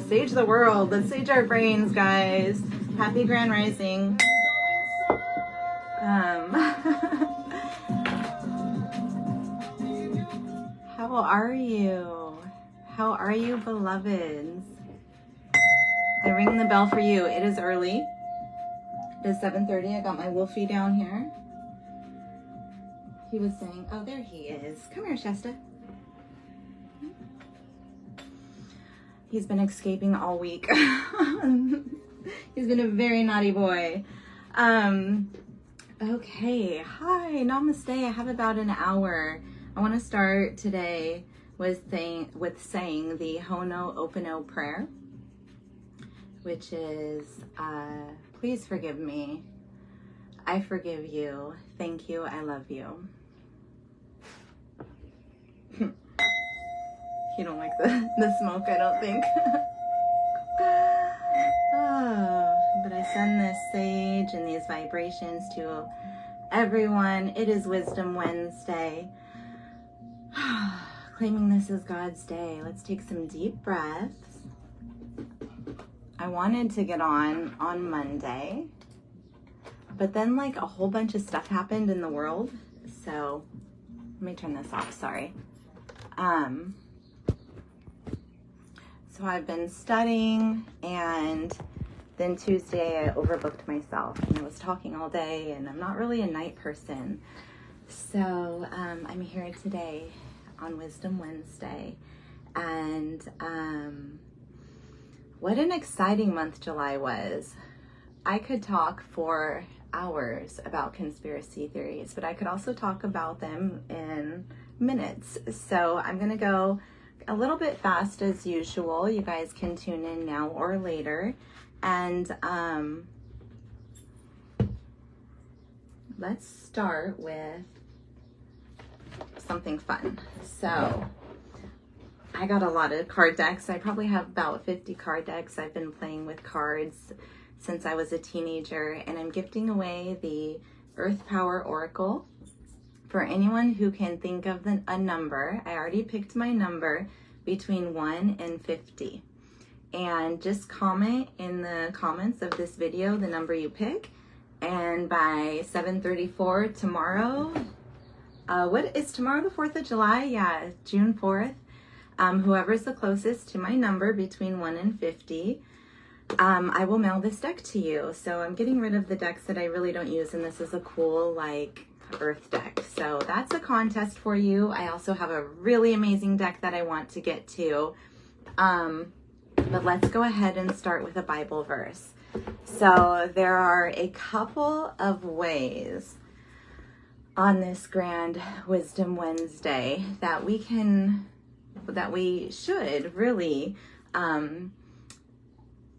sage the world. Let's sage our brains, guys. Happy Grand Rising. How are you? How are you, beloveds? I ring the bell for you. It is early. It is 7:30. I got my Wolfie down here. He was saying, oh, there he is. Come here, Shasta. He's been escaping all week. He's been a very naughty boy. Okay. Hi. Namaste. I have about an hour. I want to start today with saying the Ho'oponopono prayer, which is, please forgive me. I forgive you. Thank you. I love you. You don't like the smoke, I don't think. But I send this sage and these vibrations to everyone. It is Wisdom Wednesday. Claiming this is God's day. Let's take some deep breaths. I wanted to get on Monday, but then like a whole bunch of stuff happened in the world. So let me turn this off, sorry. So I've been studying, and then Tuesday I overbooked myself and I was talking all day, and I'm not really a night person. So I'm here today on Wisdom Wednesday, and what an exciting month July was. I could talk for hours about conspiracy theories, but I could also talk about them in minutes. So I'm gonna go a little bit fast as usual. You guys can tune in now or later. And let's start with something fun. So I got a lot of card decks. I probably have about 50 card decks. I've been playing with cards since I was a teenager, and I'm gifting away the Earth Power Oracle for anyone who can think of a number. I already picked my number between 1 and 50. And just comment in the comments of this video the number you pick. And by 7:34 tomorrow, what is tomorrow, the 4th of July? Yeah, June 4th. Whoever's the closest to my number between 1 and 50, I will mail this deck to you. So I'm getting rid of the decks that I really don't use, and this is a cool, like, Earth deck. So that's a contest for you. I also have a really amazing deck that I want to get to. But let's go ahead and start with a Bible verse. So there are a couple of ways on this grand Wisdom Wednesday that we should really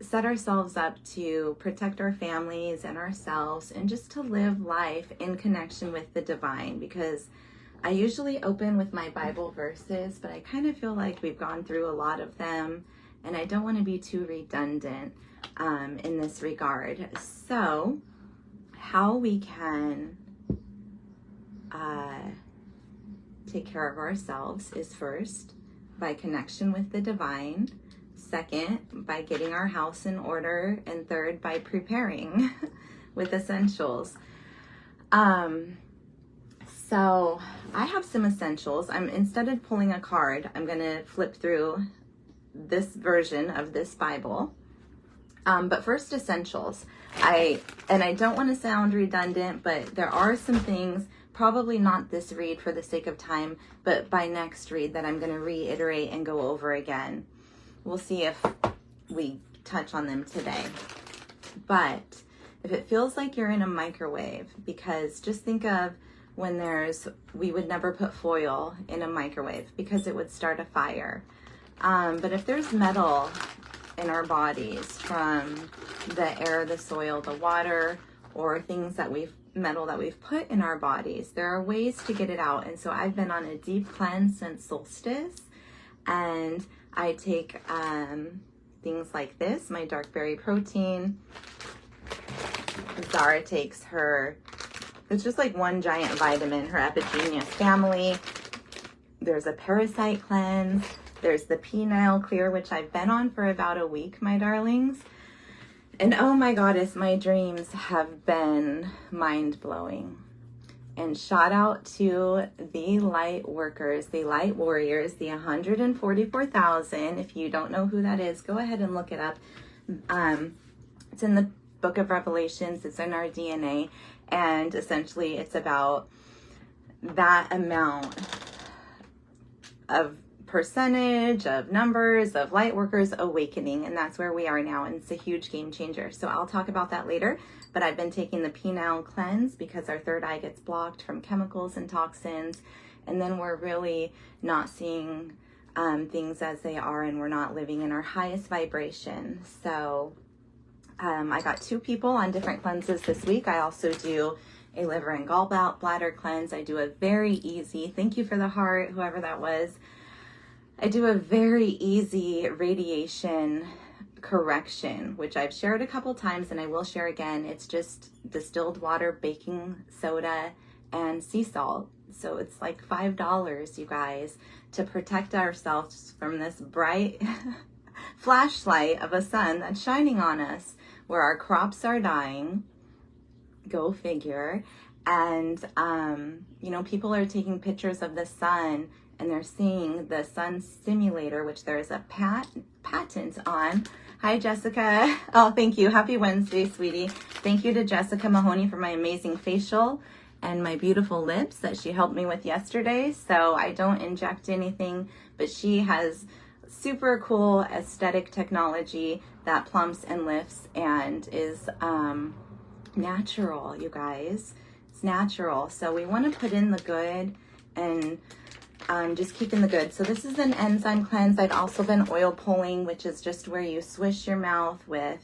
set ourselves up to protect our families and ourselves, and just to live life in connection with the divine. Because I usually open with my Bible verses, but I kind of feel like we've gone through a lot of them, and I don't want to be too redundant in this regard. So how we can take care of ourselves is first by connection with the divine, second by getting our house in order, and third by preparing with essentials. So I have some essentials. Instead of pulling a card, I'm going to flip through this version of this Bible. But first, essentials. I don't want to sound redundant, but there are some things, probably not this read for the sake of time, but by next read, that I'm going to reiterate and go over again. We'll see if we touch on them today. But if it feels like you're in a microwave, because just think of when we would never put foil in a microwave because it would start a fire. But if there's metal in our bodies from the air, the soil, the water, or things metal that we've put in our bodies, there are ways to get it out. And so I've been on a deep cleanse since solstice, and I take things like this, my dark berry protein. Zara takes it's just like one giant vitamin, her Epigenia family. There's a parasite cleanse. There's the Penile Clear, which I've been on for about a week, my darlings. And oh my goddess, my dreams have been mind-blowing. And shout out to the light workers, the light warriors, the 144,000. If you don't know who that is, go ahead and look it up. It's in the book of Revelations. It's in our DNA. And essentially it's about that amount of percentage of numbers of light workers awakening, and that's where we are now, and it's a huge game changer. So I'll talk about that later, but I've been taking the penile cleanse because our third eye gets blocked from chemicals and toxins, and then we're really not seeing things as they are, and we're not living in our highest vibration. So I got 2 people on different cleanses this week. I also do a liver and gallbladder cleanse. I do a very easy, thank you for the heart, whoever that was. I do a very easy radiation correction, which I've shared a couple times and I will share again. It's just distilled water, baking soda, and sea salt. So it's like $5, you guys, to protect ourselves from this bright flashlight of a sun that's shining on us, where our crops are dying. Go figure. And, you know, people are taking pictures of the sun and they're seeing the sun simulator, which there is a patent on. Hi, Jessica. Oh, thank you. Happy Wednesday, sweetie. Thank you to Jessica Mahoney for my amazing facial and my beautiful lips that she helped me with yesterday. So I don't inject anything, but she has super cool aesthetic technology that plumps and lifts and is natural, you guys. It's natural. So we want to put in the good and just keeping the good. So this is an enzyme cleanse. I've also been oil pulling, which is just where you swish your mouth with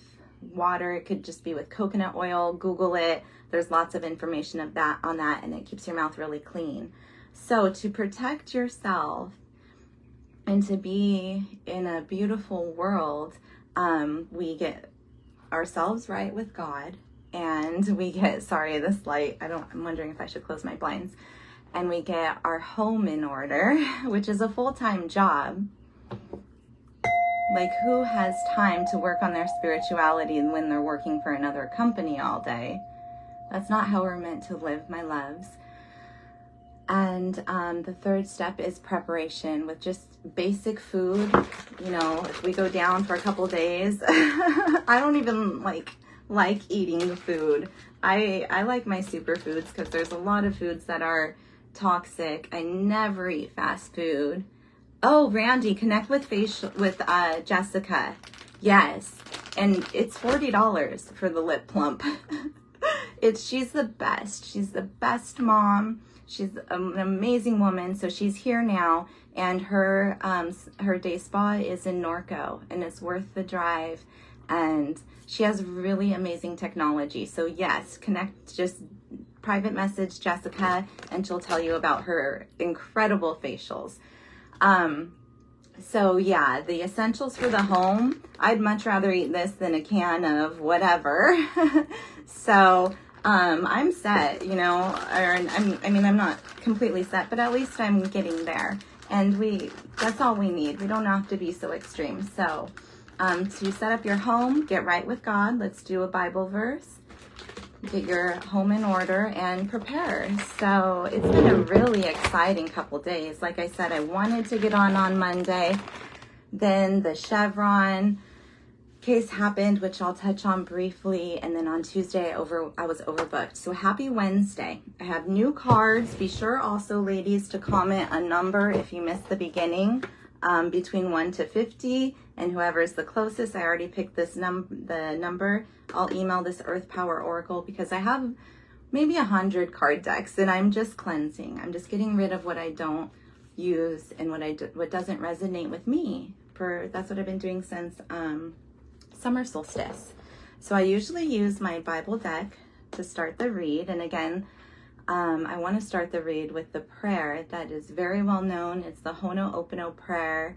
water. It could just be with coconut oil. Google it. There's lots of information of that on that, and it keeps your mouth really clean. So to protect yourself and to be in a beautiful world, we get ourselves right with God, and we get, sorry, this light, I'm wondering if I should close my blinds. And we get our home in order, which is a full-time job. Like, who has time to work on their spirituality when they're working for another company all day? That's not how we're meant to live, my loves. And the third step is preparation with just basic food. You know, if we go down for a couple days, I don't even like eating the food. I like my superfoods because there's a lot of foods that are toxic. I never eat fast food. Oh, Randy, connect with Jessica. Yes, and it's $40 for the lip plump. She's the best. She's the best mom. She's an amazing woman. So she's here now, and her day spa is in Norco, and it's worth the drive. And she has really amazing technology. So yes, connect, just private message Jessica, and she'll tell you about her incredible facials. So yeah, the essentials for the home, I'd much rather eat this than a can of whatever. So I'm set, you know, I'm not completely set, but at least I'm getting there. And that's all we need. We don't have to be so extreme. So to set up your home, get right with God. Let's do a Bible verse. Get your home in order and prepare. So it's been a really exciting couple days. Like I said, I wanted to get on Monday. Then the Chevron case happened, which I'll touch on briefly. And then on Tuesday, I was overbooked. So happy Wednesday. I have new cards. Be sure also, ladies, to comment a number if you missed the beginning, between 1 to 50. And whoever is the closest, I already picked the number. I'll email this Earth Power Oracle because I have maybe 100 card decks and I'm just cleansing. I'm just getting rid of what I don't use and what doesn't resonate with me. That's what I've been doing since summer solstice. So I usually use my Bible deck to start the read. And again, I want to start the read with the prayer that is very well known. It's the Ho'oponopono prayer.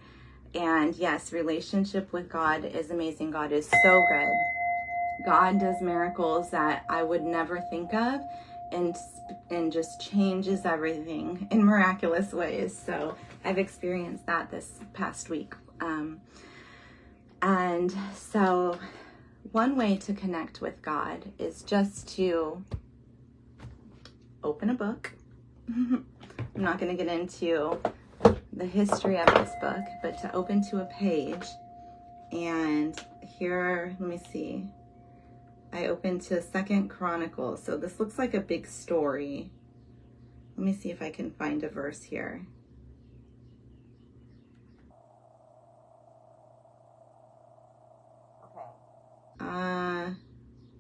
And yes, relationship with God is amazing. God is so good. God does miracles that I would never think of. and just changes everything in miraculous ways. So I've experienced that this past week. And so one way to connect with God is just to open a book. I'm not going to get into the history of this book, but to open to a page. And here, let me see. I opened to 2 Chronicles. So this looks like a big story. Let me see if I can find a verse here.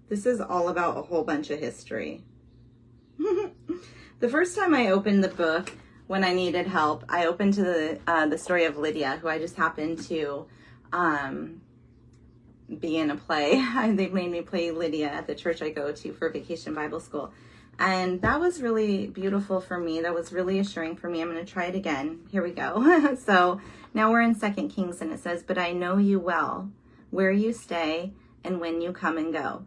This is all about a whole bunch of history. The first time I opened the book, when I needed help, I opened to the story of Lydia, who I just happened to be in a play. They made me play Lydia at the church I go to for Vacation Bible School. And that was really beautiful for me. That was really assuring for me. I'm going to try it again. Here we go. So now we're in 2 Kings, and it says, "But I know you well, where you stay, and when you come and go.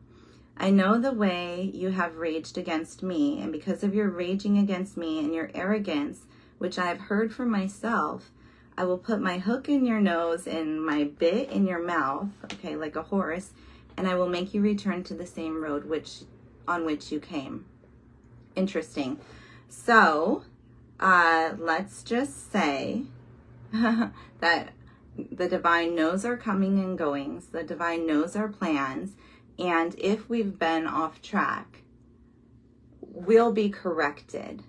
I know the way you have raged against me, and because of your raging against me and your arrogance, which I have heard for myself, I will put my hook in your nose and my bit in your mouth," okay, like a horse, "and I will make you return to the same road on which you came." Interesting. So, let's just say that the divine knows our coming and goings. The divine knows our plans. And if we've been off track, we'll be corrected.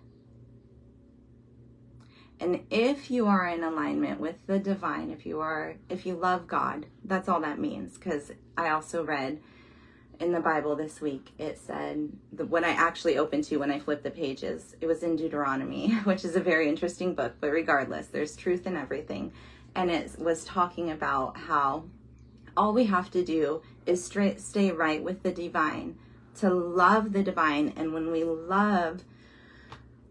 And if you are in alignment with the divine, if you love God, that's all that means. Because I also read in the Bible this week, it said, when I actually opened to, when I flipped the pages, it was in Deuteronomy, which is a very interesting book, but regardless, there's truth in everything. And it was talking about how all we have to do is stay right with the divine, to love the divine. And when we love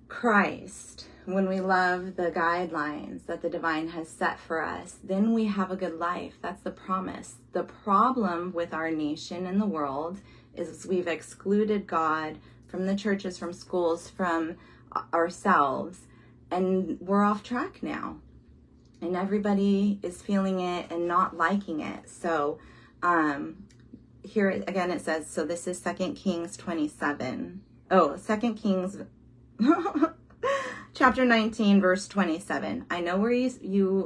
Christ, when we love the guidelines that the divine has set for us, then we have a good life. That's the promise. The problem with our nation and the world is we've excluded God from the churches, from schools, from ourselves, and we're off track now. And everybody is feeling it and not liking it. So here again it says, so this is 2 Kings 27. Oh, 2 Kings chapter 19, verse 27. I know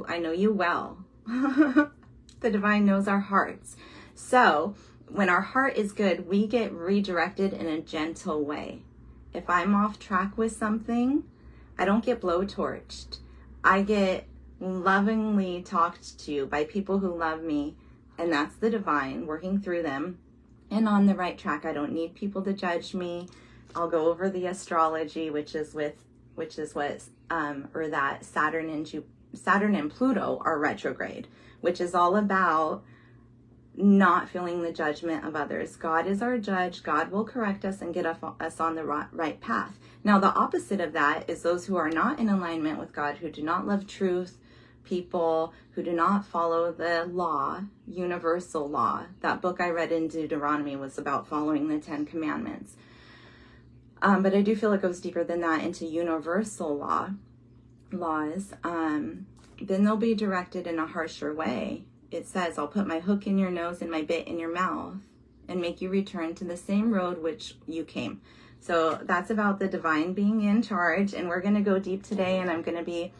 I know you well. The divine knows our hearts. So when our heart is good, we get redirected in a gentle way. If I'm off track with something, I don't get blowtorched. I get lovingly talked to by people who love me, and that's the divine working through them and on the right track. I don't need people to judge me. I'll go over the astrology, which is what that Saturn and Pluto are retrograde, which is all about not feeling the judgment of others. God is our judge. God will correct us and get us on the right path. Now, the opposite of that is those who are not in alignment with God, who do not love truth, people who do not follow the law, universal law. That book I read in Deuteronomy was about following the 10 Commandments. But I do feel it goes deeper than that into universal laws. Then they'll be directed in a harsher way. It says, I'll put my hook in your nose and my bit in your mouth and make you return to the same road which you came. So that's about the divine being in charge. And we're going to go deep today, and I'm going to be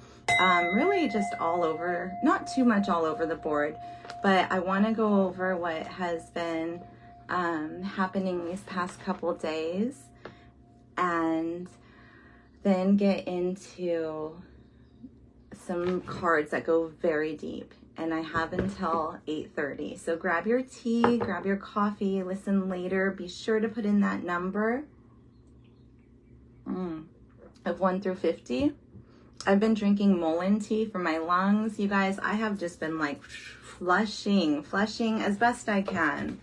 really just all over, not too much all over the board, but I want to go over what has been happening these past couple days, and then get into some cards that go very deep. And I have until 8:30. So grab your tea, grab your coffee, listen later. Be sure to put in that number of 1 through 50. I've been drinking Nolan tea for my lungs. You guys, I have just been like flushing as best I can.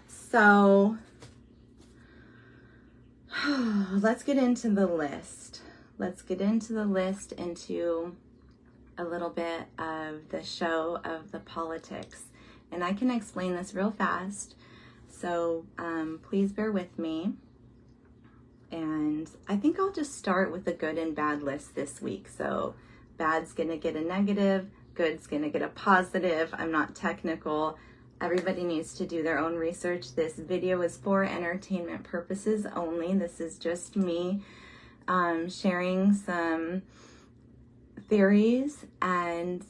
So let's get into the list. Into a little bit of the show of the politics. And I can explain this real fast. So please bear with me. And I think I'll just start with the good and bad list this week. So bad's gonna get a negative, good's gonna get a positive. I'm not technical. Everybody needs to do their own research. This video is for entertainment purposes only. This is just me sharing some theories, and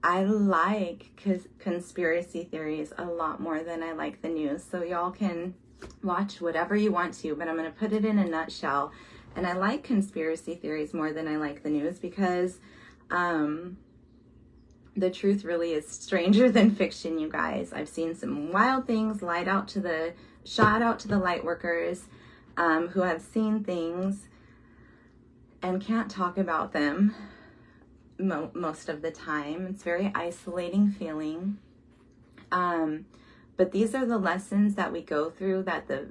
I like conspiracy theories a lot more than I like the news. So y'all can watch whatever you want to, but I'm going to put it in a nutshell. And I like conspiracy theories more than I like the news because the truth really is stranger than fiction, you guys. I've seen some wild things shot out to the light workers who have seen things and can't talk about them most of the time. It's very isolating feeling. But these are the lessons that we go through that the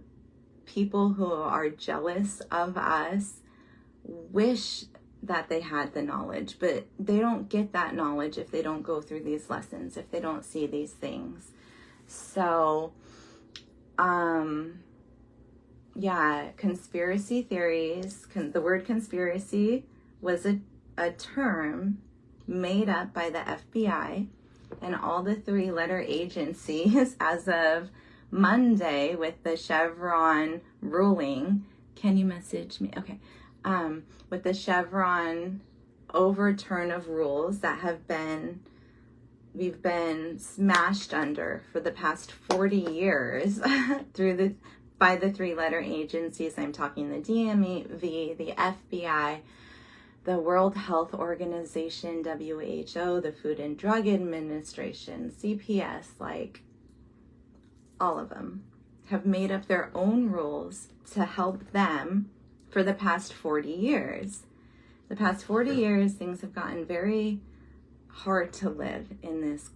people who are jealous of us wish that they had the knowledge, but they don't get that knowledge if they don't go through these lessons, if they don't see these things. So, yeah, conspiracy theories, the word conspiracy was a term made up by the FBI and all the three-letter agencies as of Monday with the Chevron ruling. Can you message me? Okay. With the Chevron overturn of rules that we've been smashed under for the past 40 years by the three-letter agencies. I'm talking the DMV, the FBI, the World Health Organization, WHO, the Food and Drug Administration, CPS, like all of them have made up their own rules to help them for the past 40 years. The past 40 years, things have gotten very hard to live in this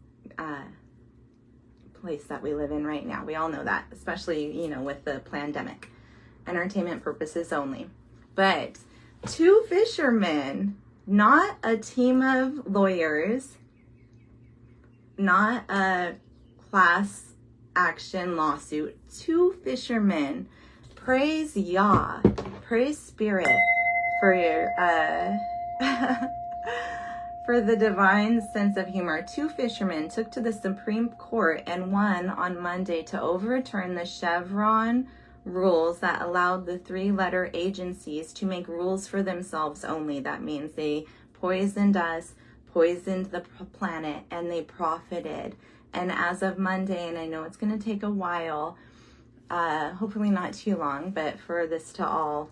place that we live in right now. We all know that, especially, with the pandemic. Entertainment purposes only. But 2 fishermen, not a team of lawyers, not a class action lawsuit, 2 fishermen, praise Yah, praise Spirit for for the divine sense of humor. 2 fishermen took to the Supreme Court and won on Monday to overturn the Chevron rules that allowed the 3-letter agencies to make rules for themselves only. That means they poisoned us, poisoned the planet, and they profited. And as of Monday, and I know it's going to take a while, hopefully not too long, but for this to all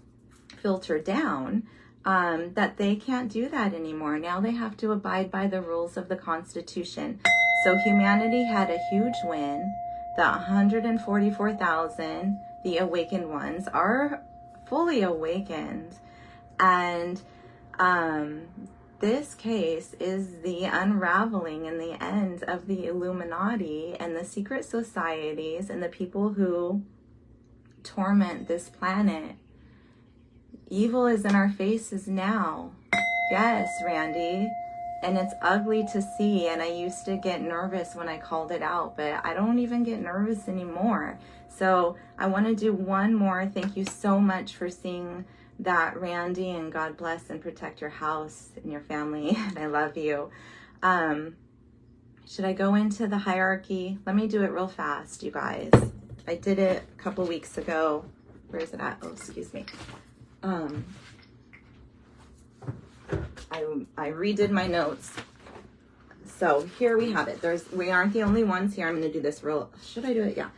filter down, that they can't do that anymore. Now they have to abide by the rules of the Constitution. So humanity had a huge win. The 144,000, the awakened ones, are fully awakened. And this case is the unraveling and the end of the Illuminati and the secret societies and the people who torment this planet. Evil is in our faces now. Yes, Randy. And it's ugly to see, and I used to get nervous when I called it out, but I don't even get nervous anymore. So I want to do one more. Thank you so much for seeing that, Randy, and God bless and protect your house and your family. And I love you. Should I go into the hierarchy? Let me do it real fast, you guys. I did it a couple weeks ago. Where is it at? Oh, excuse me. I redid my notes. So here we have it. We aren't the only ones here. I'm going to do this should I do it? Yeah.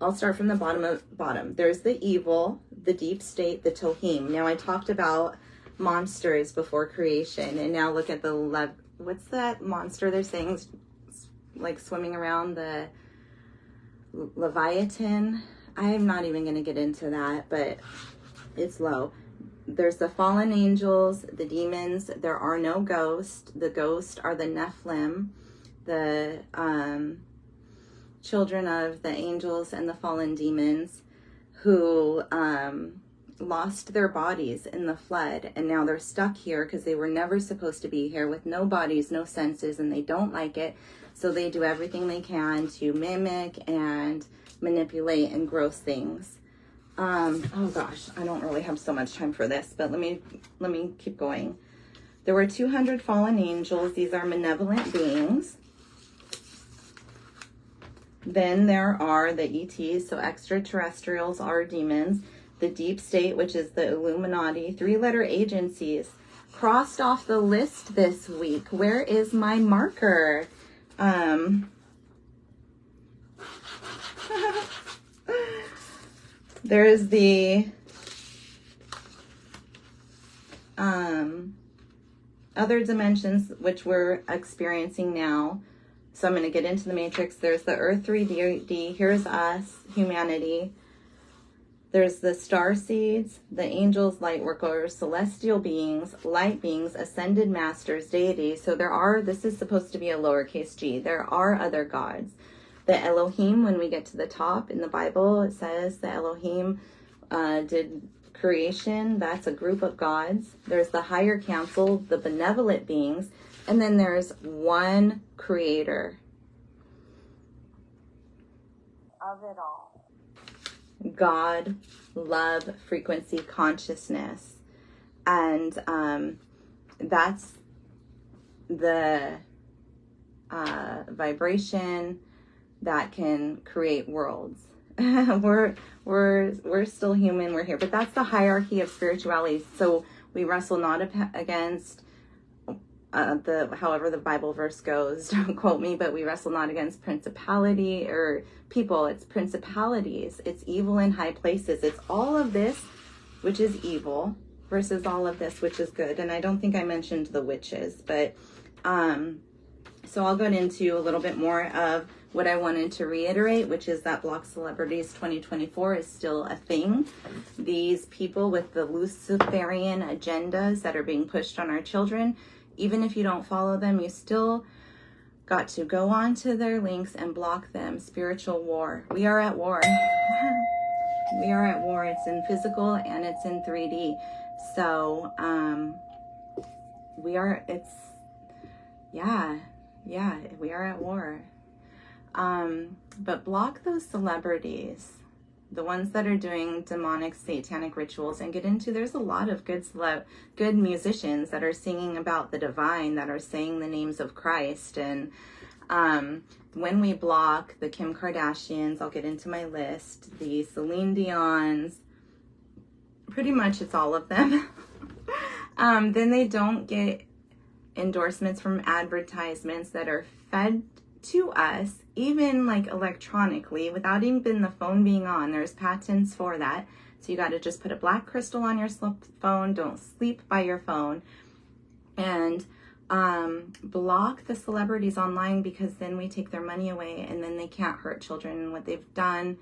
I'll start from the bottom. There's the evil, the deep state, the Tohim. Now I talked about monsters before creation, and now look at what's that monster they're saying like swimming around, the Leviathan? I'm not even going to get into that, but it's low. There's the fallen angels, the demons. There are no ghosts. The ghosts are the Nephilim, the children of the angels and the fallen demons who lost their bodies in the flood, and now they're stuck here because they were never supposed to be here with no bodies, no senses, and they don't like it. So they do everything they can to mimic and manipulate and gross things. Oh gosh, I don't really have so much time for this, but let me keep going. There were 200 fallen angels. These are malevolent beings. Then there are the ETs, so extraterrestrials are demons. The deep state, which is the Illuminati, 3-letter agencies. Crossed off the list this week. Where is my marker? There's the other dimensions, which we're experiencing now. So I'm going to get into the matrix. There's the Earth 3D. Here's us, humanity. There's the star seeds, the angels, light workers, celestial beings, light beings, ascended masters, deities. So this is supposed to be a lowercase g. There are other gods. The Elohim, when we get to the top in the Bible, it says the Elohim did creation. That's a group of gods. There's the higher council, the benevolent beings, and then there's one creator of it all. God, love, frequency, consciousness. And that's the vibration that can create worlds. we're still human, we're here, but that's the hierarchy of spirituality. So we wrestle not against however the Bible verse goes, don't quote me, but we wrestle not against principality or people, it's principalities, it's evil in high places. It's all of this, which is evil, versus all of this, which is good. And I don't think I mentioned the witches, but so I'll go into a little bit more of what I wanted to reiterate, which is that Block Celebrities 2024 is still a thing. These people with the Luciferian agendas that are being pushed on our children, even if you don't follow them, you still got to go on to their links and block them. Spiritual war. We are at war. We are at war. It's in physical and it's in 3D. So, we are at war. But block those celebrities, the ones that are doing demonic satanic rituals, and get into, there's a lot of good musicians that are singing about the divine, that are saying the names of Christ. And when we block the Kim Kardashians, I'll get into my list, the Celine Dion's, pretty much it's all of them. Then they don't get endorsements from advertisements that are fed to us, even like electronically, without even the phone being on. There's patents for that. So you got to just put a black crystal on your phone. Don't sleep by your phone. And block the celebrities online, because then we take their money away and then they can't hurt children. And what they've done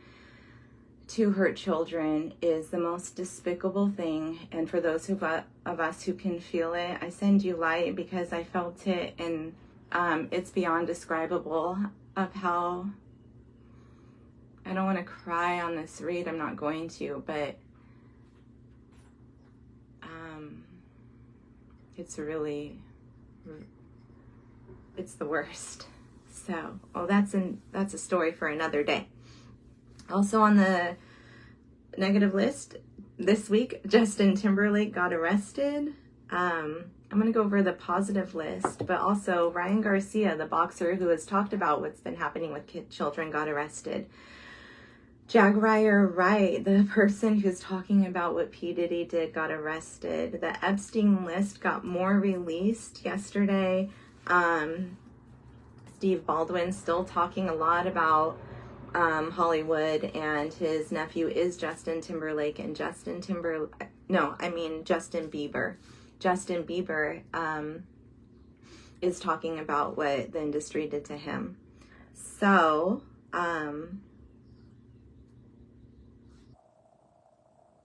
to hurt children is the most despicable thing. And for those of us who can feel it, I send you light, because I felt it, and it's beyond describable of how, I don't want to cry on this read, I'm not going to, but it's the worst. So, that's a story for another day. Also on the negative list this week, Justin Timberlake got arrested. I'm going to go over the positive list, but also Ryan Garcia, the boxer who has talked about what's been happening with children, got arrested. Jaguar Wright, the person who's talking about what P. Diddy did, got arrested. The Epstein list got more released yesterday. Steve Baldwin still talking a lot about Hollywood, and his nephew is Justin Timberlake, and Justin Bieber. Justin Bieber is talking about what the industry did to him. So, there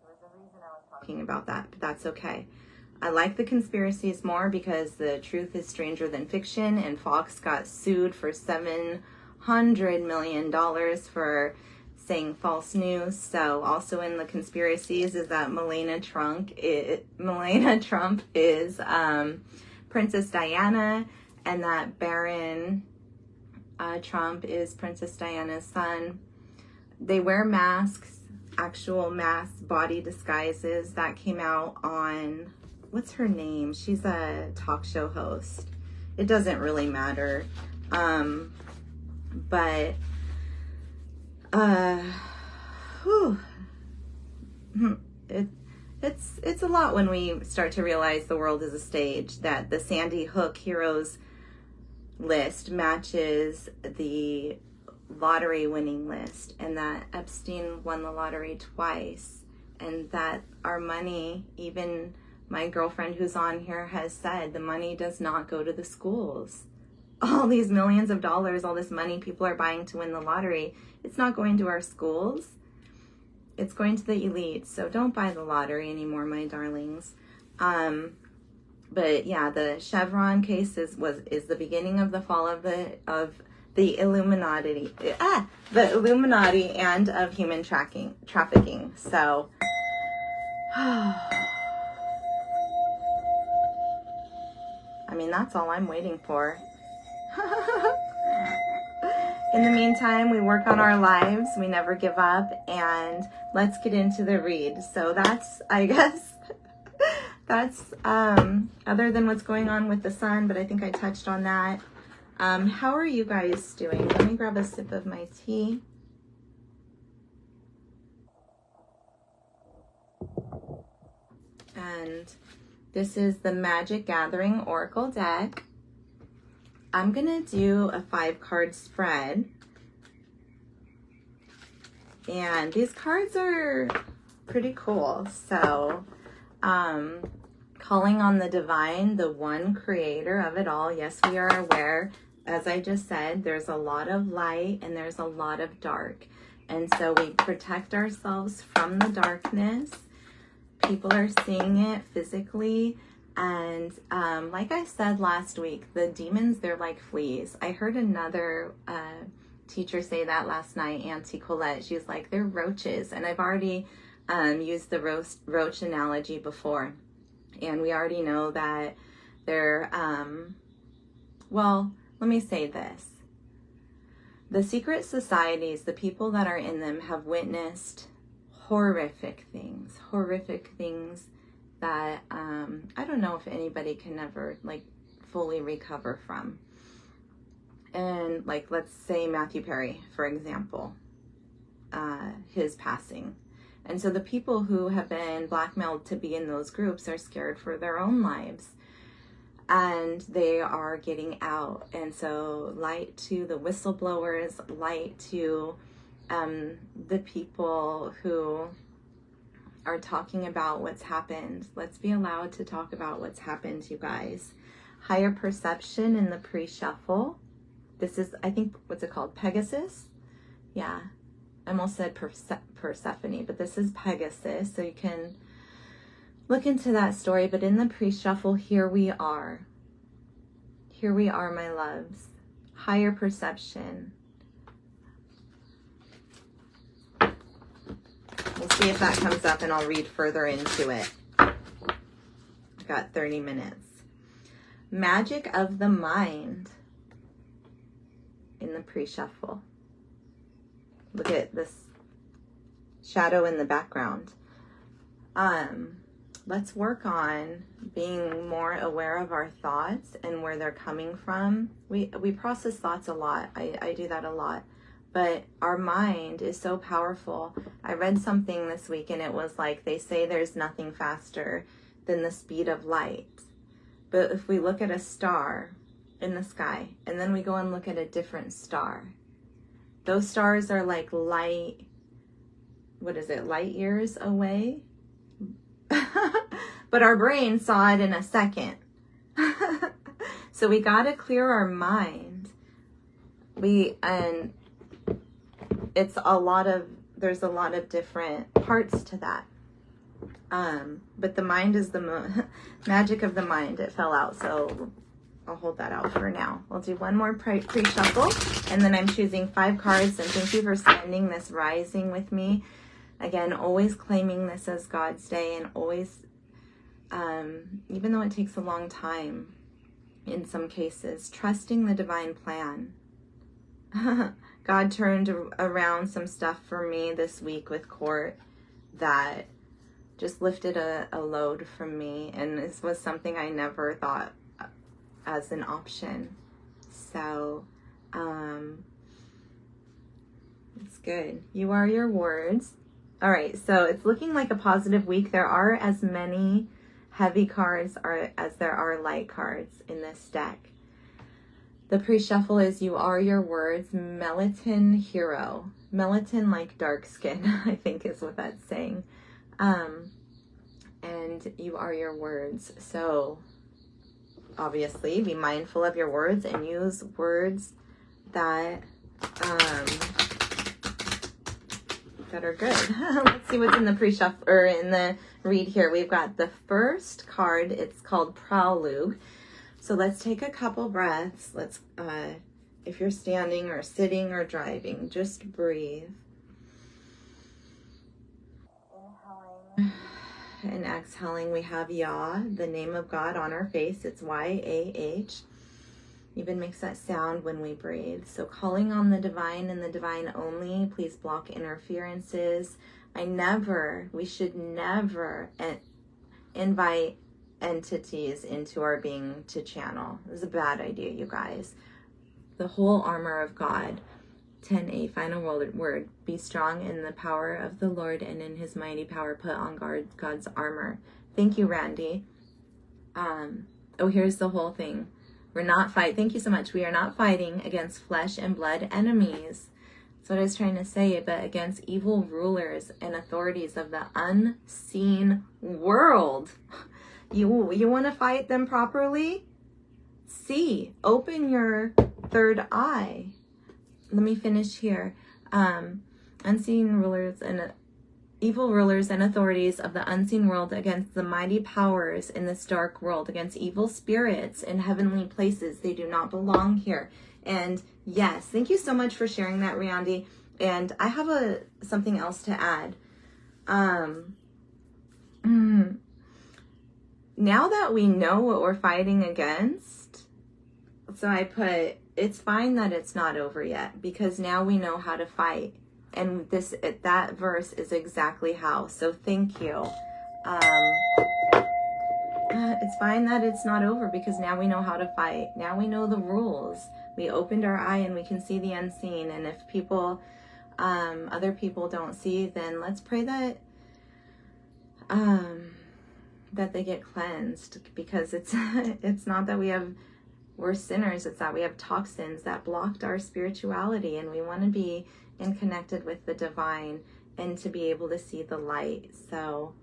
was a reason I was talking about that, but that's okay. I like the conspiracies more because the truth is stranger than fiction, and Fox got sued for $700 million for saying false news. So also in the conspiracies is that Melania Trump is Princess Diana, and that Baron Trump is Princess Diana's son. They wear masks. actual mass body disguises that came out on, what's her name? She's a talk show host. It doesn't really matter. But it's a lot when we start to realize the world is a stage, that the Sandy Hook heroes list matches the lottery winning list, and that Epstein won the lottery twice, and that our money, even my girlfriend who's on here has said, the money does not go to the schools. All these millions of dollars, all this money people are buying to win the lottery, it's not going to our schools. It's going to the elites. So don't buy the lottery anymore, my darlings. But yeah, the Chevron case is the beginning of the fall of the Illuminati, the Illuminati, and of human trafficking. So, I mean, that's all I'm waiting for. In the meantime, we work on our lives, we never give up, and let's get into the read. So that's, I guess, that's other than what's going on with the sun, but I think I touched on that. How are you guys doing? Let me grab a sip of my tea. And this is the Magic Gathering Oracle deck. I'm gonna do a 5-card spread. And these cards are pretty cool. So, calling on the divine, the one creator of it all. Yes, we are aware, as I just said, there's a lot of light and there's a lot of dark. And so we protect ourselves from the darkness. People are seeing it physically. And like I said last week, the demons, they're like fleas. I heard another teacher say that last night, Auntie Colette. She's like, they're roaches. And I've already used the roach analogy before. And we already know that they're, well, let me say this. The secret societies, the people that are in them, have witnessed horrific things that I don't know if anybody can ever like fully recover from. And like, let's say Matthew Perry, for example, his passing. And so the people who have been blackmailed to be in those groups are scared for their own lives, and they are getting out. And so light to the whistleblowers, light to the people who are talking about what's happened. Let's be allowed to talk about what's happened, you guys. Higher perception in the pre-shuffle. This is, I think, what's it called? Pegasus? Yeah. I almost said Persephone, but this is Pegasus. So you can look into that story. But in the pre-shuffle, here we are. Here we are, my loves. Higher perception. We'll see if that comes up and I'll read further into it. I've got 30 minutes. Magic of the mind in the pre-shuffle. Look at this shadow in the background. Let's work on being more aware of our thoughts and where they're coming from. We process thoughts a lot. I do that a lot. But our mind is so powerful. I read something this week and it was like, they say there's nothing faster than the speed of light. But if we look at a star in the sky and then we go and look at a different star, those stars are like light, what is it, light years away? But our brain saw it in a second. So we got to clear our mind. It's there's a lot of different parts to that. But the mind is the magic of the mind. It fell out, so I'll hold that out for now. We'll do one more pre-shuffle, and then I'm choosing 5 cards. And thank you for spending this rising with me. Again, always claiming this as God's day, and always, even though it takes a long time in some cases, trusting the divine plan. God turned around some stuff for me this week with court that just lifted a load from me. And this was something I never thought as an option. So, it's good. You are your words. All right, so it's looking like a positive week. There are as many heavy cards as there are light cards in this deck. The pre-shuffle is you are your words, Melatonin Hero. Melatonin, like dark skin, I think is what that's saying. And you are your words. So obviously be mindful of your words and use words that that are good. Let's see what's in the pre-shuffle or in the read here. We've got the first card. It's called Prelude. So let's take a couple breaths. Let's, if you're standing or sitting or driving, just breathe. Inhaling and exhaling. We have Yah, the name of God, on our face. It's Y-A-H. Even makes that sound when we breathe. So calling on the divine and the divine only. Please block interferences. We should never invite entities into our being to channel. This is a bad idea, you guys. The whole armor of God. 10a, final word. Be strong in the power of the Lord and in his mighty power put on God's armor. Thank you, Randy. Oh, here's the whole thing. Thank you so much. We are not fighting against flesh and blood enemies. That's what I was trying to say, but against evil rulers and authorities of the unseen world. You want to fight them properly? See, open your third eye. Let me finish here. Unseen rulers and evil rulers and authorities of the unseen world against the mighty powers in this dark world, against evil spirits in heavenly places. They do not belong here. And yes, thank you so much for sharing that, Riandi. And I have something else to add. Now that we know what we're fighting against, so I put, it's fine that it's not over yet, because now we know how to fight. And that verse is exactly how. So thank you. It's fine that it's not over, because now we know how to fight. Now we know the rules. We opened our eye and we can see the unseen. And if other people don't see, then let's pray that that they get cleansed, because it's not that we're sinners. It's that we have toxins that blocked our spirituality, and we want to be connected with the divine and to be able to see the light. So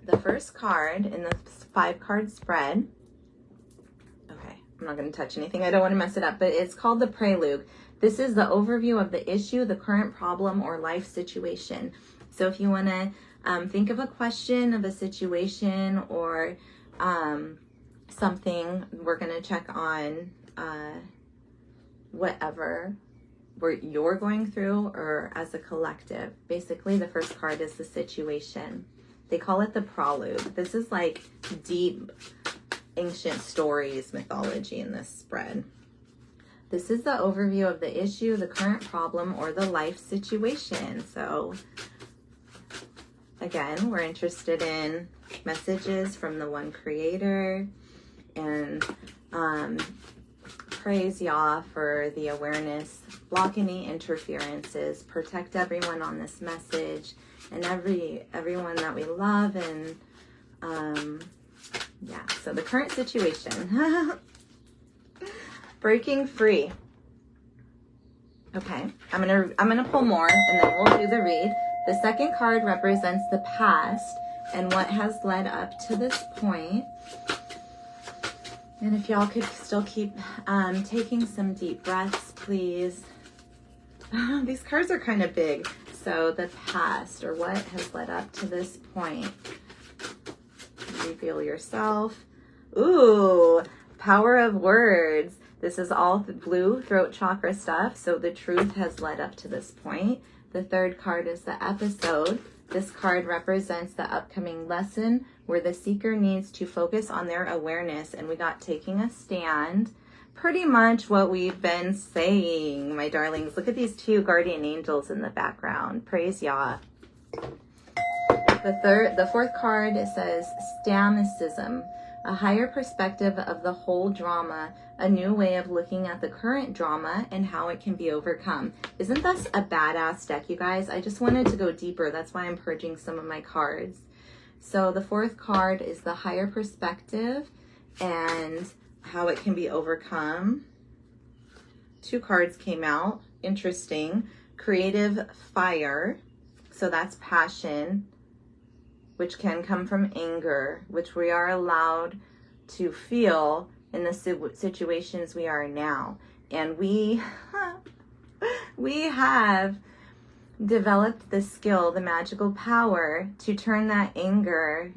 the first card in the 5-card spread, okay, I'm not going to touch anything, I don't want to mess it up, but it's called the Prelude. This is the overview of the issue, the current problem, or life situation. So if you want to think of a question, of a situation, or something, we're going to check on whatever you're going through, or as a collective. Basically, the first card is the situation. They call it the Prelude. This is like deep, ancient stories, mythology in this spread. This is the overview of the issue, the current problem, or the life situation. So again, we're interested in messages from the one creator, and praise Yah for the awareness, block any interferences, protect everyone on this message, and everyone that we love. And yeah, so the current situation. Breaking free. Okay, I'm gonna pull more, and then we'll do the read. The second card represents the past and what has led up to this point. And if y'all could still keep taking some deep breaths, please. These cards are kind of big. So the past, or what has led up to this point. Reveal yourself. Ooh, power of words. This is all the blue throat chakra stuff. So the truth has led up to this point. The third card is the episode. This card represents the upcoming lesson where the seeker needs to focus on their awareness. And we got taking a stand, pretty much what we've been saying, my darlings. Look at these two guardian angels in the background. Praise Yah. The fourth card, it says stamicism, a higher perspective of the whole drama, a new way of looking at the current drama and how it can be overcome. Isn't this a badass deck, you guys? I just wanted to go deeper. That's why I'm purging some of my cards. So the fourth card is the higher perspective and how it can be overcome. Two cards came out. Interesting. Creative fire. So that's passion, which can come from anger, which we are allowed to feel in the situations we are now. And we have developed the skill, the magical power to turn that anger,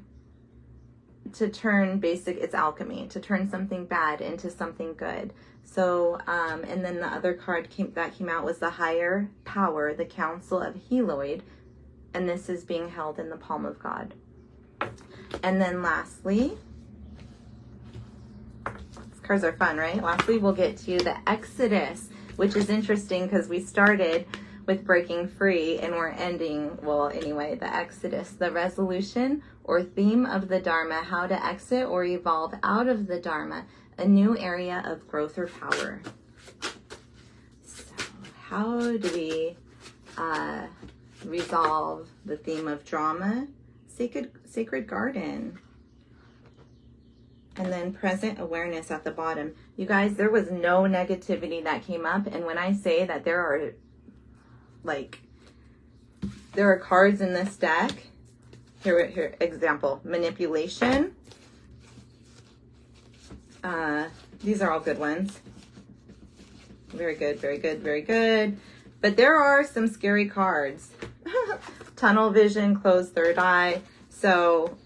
to turn it's alchemy, to turn something bad into something good. So, and then the other card that came out was the higher power, the council of Heloid, and this is being held in the palm of God. And then lastly, these cards are fun, right? Lastly, we'll get to the Exodus, which is interesting because we started with breaking free and we're ending, well, anyway, the Exodus, the resolution or theme of the Dharma, how to exit or evolve out of the Dharma, a new area of growth or power. So how do we resolve the theme of drama? Sacred garden. And then present awareness at the bottom. You guys, there was no negativity that came up. And when I say that there are cards in this deck, here, example, manipulation. These are all good ones. Very good, very good, very good. But there are some scary cards. Tunnel vision, closed third eye. So,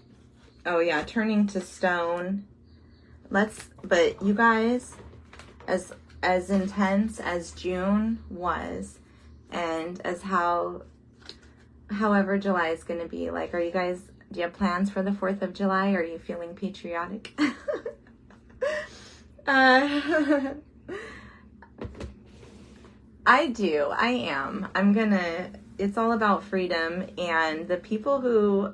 oh yeah, turning to stone. But you guys, as intense as June was, and as however July is going to be, like, do you have plans for the 4th of July? Are you feeling patriotic? I do. I am. It's all about freedom, and the people who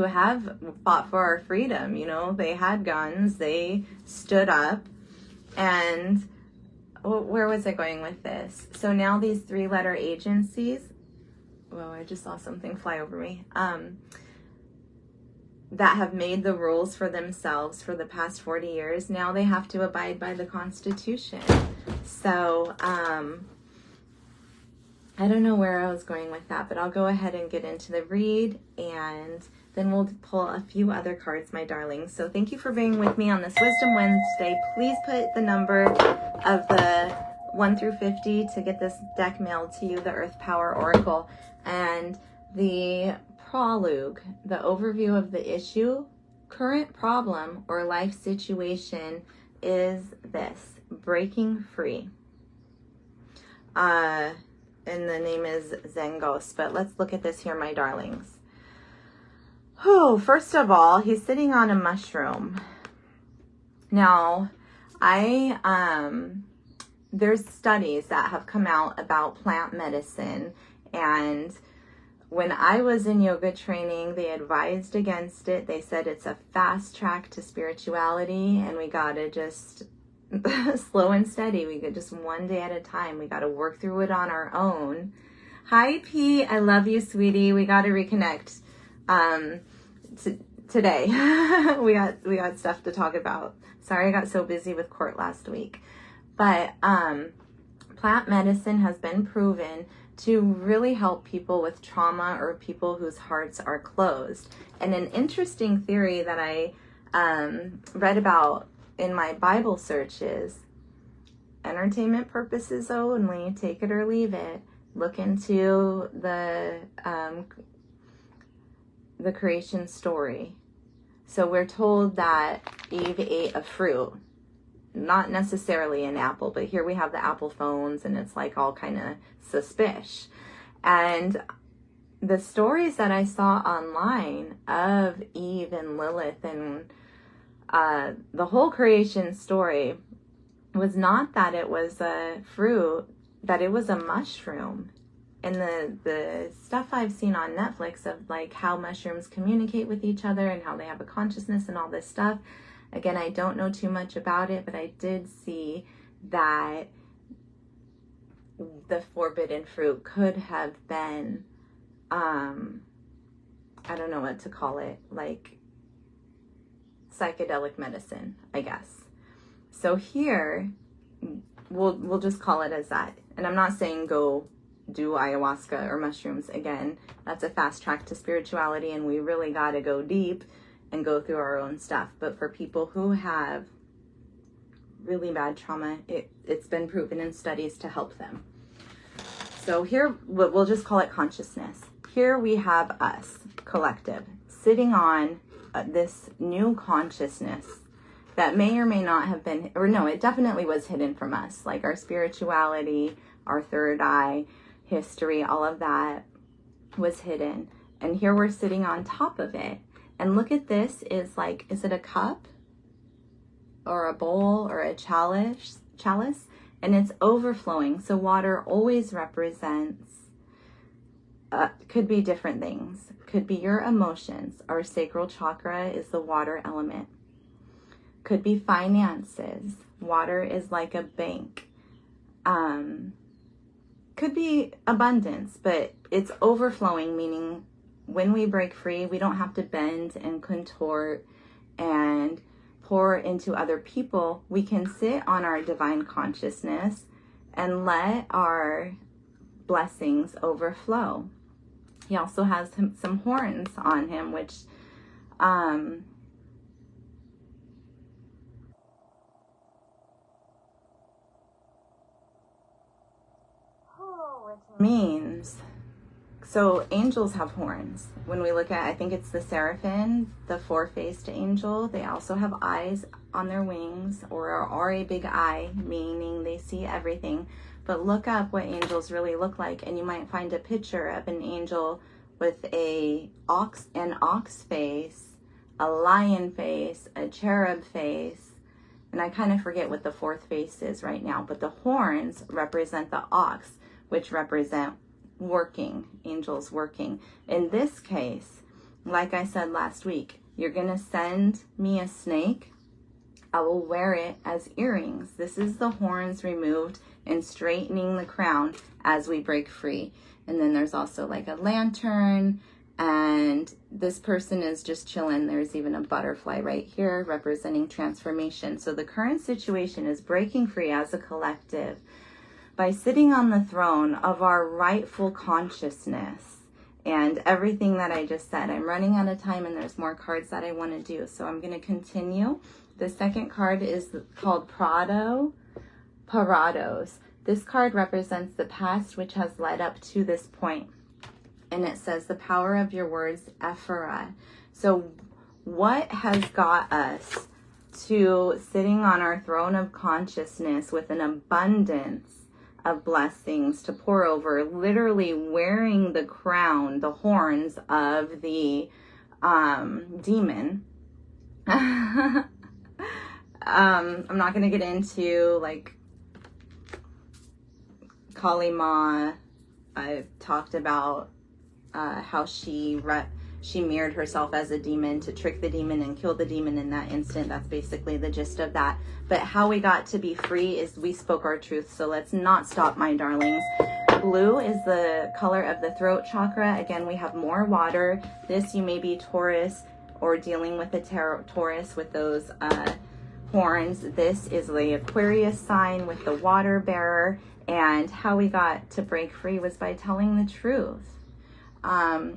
have fought for our freedom, they had guns, they stood up, and where was I going with this? So now these 3-letter agencies, whoa, I just saw something fly over me, that have made the rules for themselves for the past 40 years, now they have to abide by the Constitution. So, I don't know where I was going with that, but I'll go ahead and get into the read, and then we'll pull a few other cards, my darlings. So thank you for being with me on this Wisdom Wednesday. Please put the number of the 1 through 50 to get this deck mailed to you, the Earth Power Oracle. And the prologue, the overview of the issue, current problem or life situation is this: breaking free. And the name is Zengos, but let's look at this here, my darlings. Oh, first of all, he's sitting on a mushroom. Now, there's studies that have come out about plant medicine, and when I was in yoga training, they advised against it. They said it's a fast track to spirituality, and we gotta just slow and steady. We get just one day at a time. We got to work through it on our own. Hi, P. I love you, sweetie. We got to reconnect today. we got stuff to talk about. Sorry, I got so busy with court last week. But plant medicine has been proven to really help people with trauma or people whose hearts are closed. And an interesting theory that I read about in my Bible searches, entertainment purposes only, take it or leave it. Look into the creation story. So we're told that Eve ate a fruit, not necessarily an apple, but here we have the apple phones, and it's like all kind of suspicious. And the stories that I saw online of Eve and Lilith and The whole creation story was not that it was a fruit, that it was a mushroom. And the stuff I've seen on Netflix of like how mushrooms communicate with each other and how they have a consciousness and all this stuff. Again, I don't know too much about it, but I did see that the forbidden fruit could have been, I don't know what to call it, like psychedelic medicine, I guess. So here, we'll just call it as that. And I'm not saying go do ayahuasca or mushrooms. Again, that's a fast track to spirituality, and we really got to go deep and go through our own stuff. But for people who have really bad trauma, it's been proven in studies to help them. So here, we'll just call it consciousness. Here we have us, collective, sitting on this new consciousness that may or may not have been, or no, it definitely was hidden from us, like our spirituality, our third eye, history, all of that was hidden. And here we're sitting on top of it. And look at this, is like, is it a cup or a bowl or a chalice? And it's overflowing. So water always represents, could be different things. Could be your emotions. Our sacral chakra is the water element. Could be finances. Water is like a bank. Could be abundance, but it's overflowing, meaning when we break free, we don't have to bend and contort and pour into other people. We can sit on our divine consciousness and let our blessings overflow. He also has some horns on him, which means, so angels have horns. When we look at, I think it's the seraphim, the four-faced angel, they also have eyes on their wings, or are a big eye, meaning they see everything. But look up what angels really look like, and you might find a picture of an angel with an ox face, a lion face, a cherub face, and I kind of forget what the fourth face is right now, but the horns represent the ox, which represent working, angels working. In this case, like I said last week, you're going to send me a snake. I will wear it as earrings. This is the horns removed and straightening the crown as we break free. And then there's also like a lantern, and this person is just chilling. There's even a butterfly right here representing transformation. So the current situation is breaking free as a collective by sitting on the throne of our rightful consciousness and everything that I just said. I'm running out of time and there's more cards that I want to do, so I'm going to continue. The second card is called Parados. This card represents the past which has led up to this point. And it says the power of your words, ephora. So what has got us to sitting on our throne of consciousness with an abundance of blessings to pour over, literally wearing the crown, the horns of the demon. I'm not going to get into like Kali Ma. I've talked about how she mirrored herself as a demon to trick the demon and kill the demon in that instant. That's basically the gist of that. But how we got to be free is we spoke our truth. So let's not stop, my darlings. Blue is the color of the throat chakra. Again, we have more water. This, you may be Taurus or dealing with the Taurus with those horns. This is the Aquarius sign with the water bearer. And how we got to break free was by telling the truth.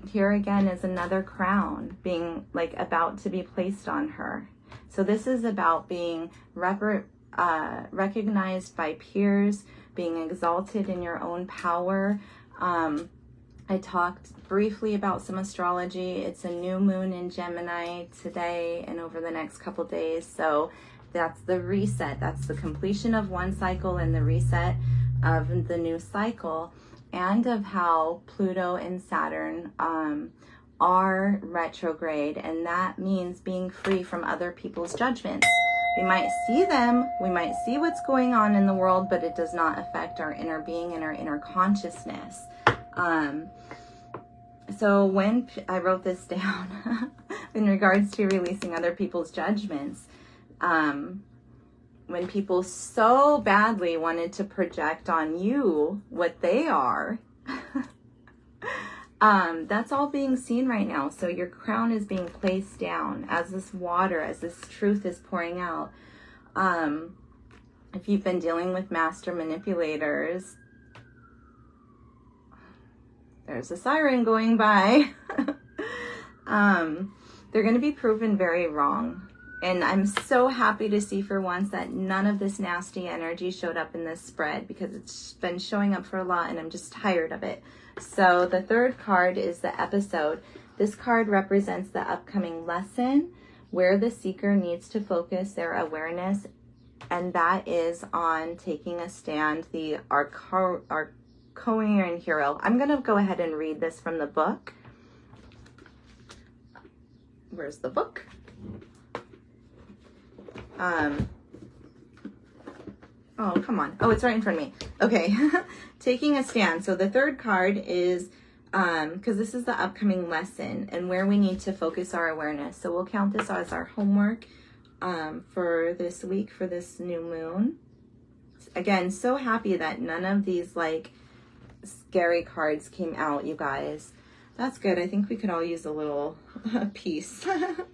Here again is another crown being like about to be placed on her. So this is about being recognized by peers, being exalted in your own power. I talked briefly about some astrology. It's a new moon in Gemini today and over the next couple days. So that's the reset. That's the completion of one cycle and the reset of the new cycle, and of how Pluto and Saturn are retrograde, and that means being free from other people's judgments. We might see them, we might see what's going on in the world, but it does not affect our inner being and our inner consciousness. So when I wrote this down in regards to releasing other people's judgments, when people so badly wanted to project on you what they are, that's all being seen right now. So your crown is being placed down as this water, as this truth is pouring out. If you've been dealing with master manipulators, there's a siren going by. They're going to be proven very wrong. And I'm so happy to see for once that none of this nasty energy showed up in this spread, because it's been showing up for a lot and I'm just tired of it. So the third card is the episode. This card represents the upcoming lesson where the seeker needs to focus their awareness, and that is on taking a stand, the Arcturian hero. I'm going to go ahead and read this from the book. Where's the book? Oh, come on. Oh, it's right in front of me. Okay. Taking a stand. So the third card is, because this is the upcoming lesson and where we need to focus our awareness. So we'll count this as our homework for this week, for this new moon. Again, so happy that none of these like scary cards came out, you guys. That's good. I think we could all use a little peace, a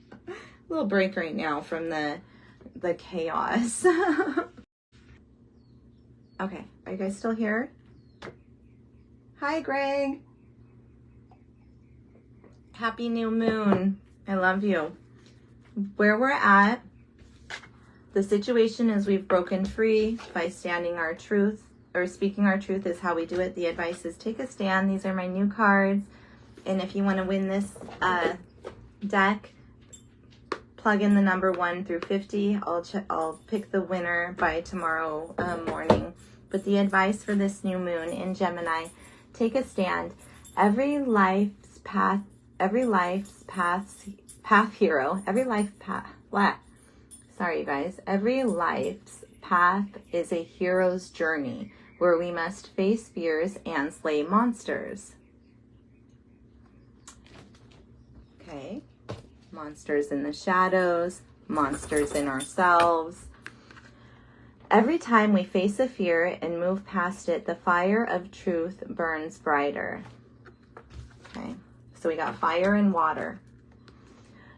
little break right now from the chaos. Okay, are you guys still here? Hi, Greg. Happy new moon. I love you. Where we're at, the situation is we've broken free by standing our truth, or speaking our truth is how we do it. The advice is take a stand. These are my new cards. And if you want to win this deck, plug in the number 1 through 50. I'll pick the winner by tomorrow morning. But the advice for this new moon in Gemini, take a stand. Every life's path hero. Every life's path is a hero's journey where we must face fears and slay monsters. Okay. Monsters in the shadows, monsters in ourselves. Every time we face a fear and move past it, the fire of truth burns brighter. Okay, so we got fire and water.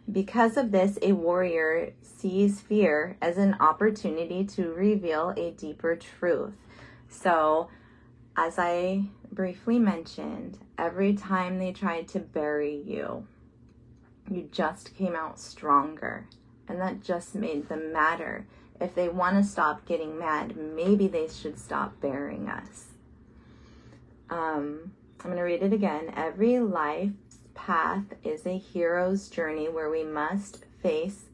Because of this, a warrior sees fear as an opportunity to reveal a deeper truth. So, as I briefly mentioned, every time they tried to bury you, you just came out stronger, and that just made them madder. If they want to stop getting mad, maybe they should stop burying us. I'm going to read it again. Every life's path is a hero's journey where we must face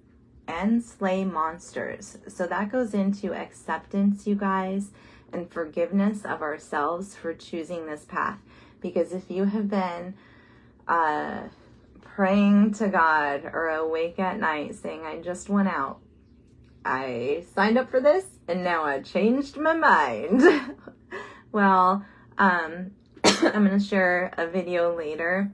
and slay monsters. So that goes into acceptance, you guys, and forgiveness of ourselves for choosing this path. Because if you have been praying to God or awake at night saying, I just went out, I signed up for this and now I changed my mind. Well, I'm going to share a video later.